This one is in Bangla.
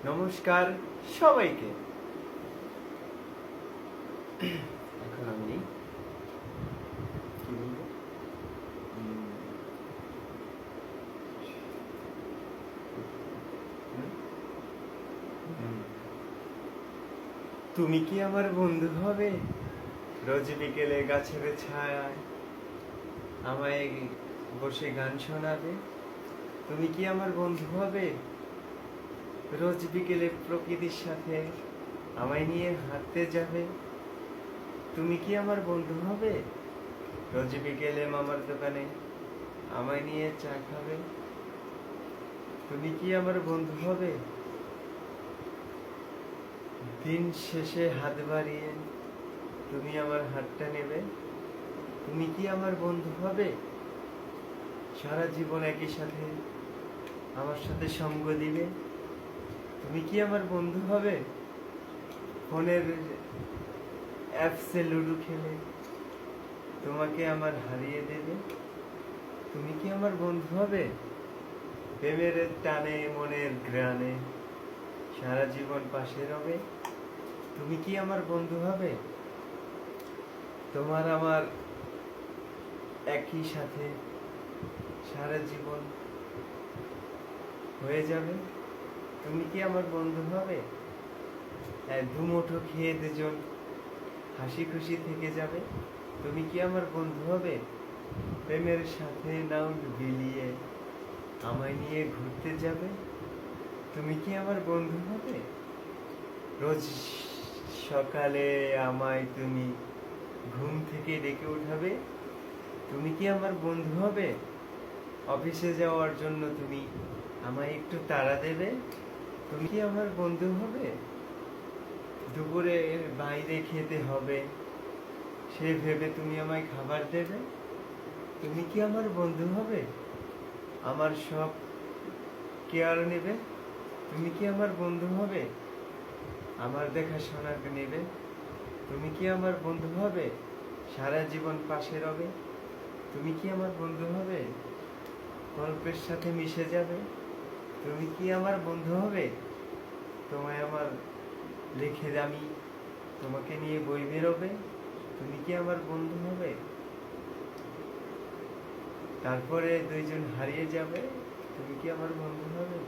নমস্কার সবাইকে। এখন আমি কি বলবো? উম, হুম? হুম। তুমি কি আমার বন্ধু হবে? রোজ বিকেলে গাছের ছায়ায় আমায় বসে গান শোনাবে। তুমি কি আমার বন্ধু হবে? রোজ বিকেলে প্রকৃতির সাথে আমায় নিয়ে হাঁটতে যাবে। তুমি কি আমার বন্ধু হবে? রোজ বিকেলে মামার দোকানে আমায় নিয়ে চা খাবে। তুমি কি আমার বন্ধু হবে? দিন শেষে হাত বাড়িয়ে তুমি আমার হাতটা নেবে। তুমি কি আমার বন্ধু হবে? সারা জীবন একই সাথে আমার সাথে সঙ্গ দিবে। তুমি কি আমার বন্ধু হবে? ফোনের অ্যাপসে লুডো খেলে তোমাকে আমার হারিয়ে দেবে। তুমি কি আমার বন্ধু হবে? প্রেমের টানে মনের ঘ্রাণে সারা জীবন পাশে রবে। তুমি কি আমার বন্ধু হবে? তোমার আমার একই সাথে সারা জীবন হয়ে যাবে। তুমি কি আমার বন্ধু হবে? দুমুঠো খেয়ে দুজন হাসি খুশি থেকে যাবে। তুমি কি আমার বন্ধু হবে? প্রেমের সাথে নাও বিলিয়ে আমায় নিয়ে ঘুরতে যাবে। তুমি কি আমার বন্ধু হবে? রোজ সকালে আমায় তুমি ঘুম থেকে ডেকে উঠাবে। তুমি কি আমার বন্ধু হবে? অফিসে যাওয়ার জন্য তুমি আমায় একটু তাড়া দেবে। তুমি কি আমার বন্ধু হবে? দুপুরে বাইরে খেতে হবে সে ভেবে তুমি আমায় খাবার দেবে। তুমি কি আমার বন্ধু হবে? আমার সব কেয়ার নেবে। তুমি কি আমার বন্ধু হবে? আমার দেখাশোনা নেবে। তুমি কি আমার বন্ধু হবে? সারা জীবন পাশে রবে। তুমি কি আমার বন্ধু হবে? গল্পের সাথে মিশে যাবে। তুমি কি আমার বন্ধু হবে? তোমায় আমার লিখে আমি তোমাকে নিয়ে বই বেরোবে। তুমি কি আমার বন্ধু হবে? তারপরে দুইজন হারিয়ে যাবে। তুমি কি আমার বন্ধু হবে?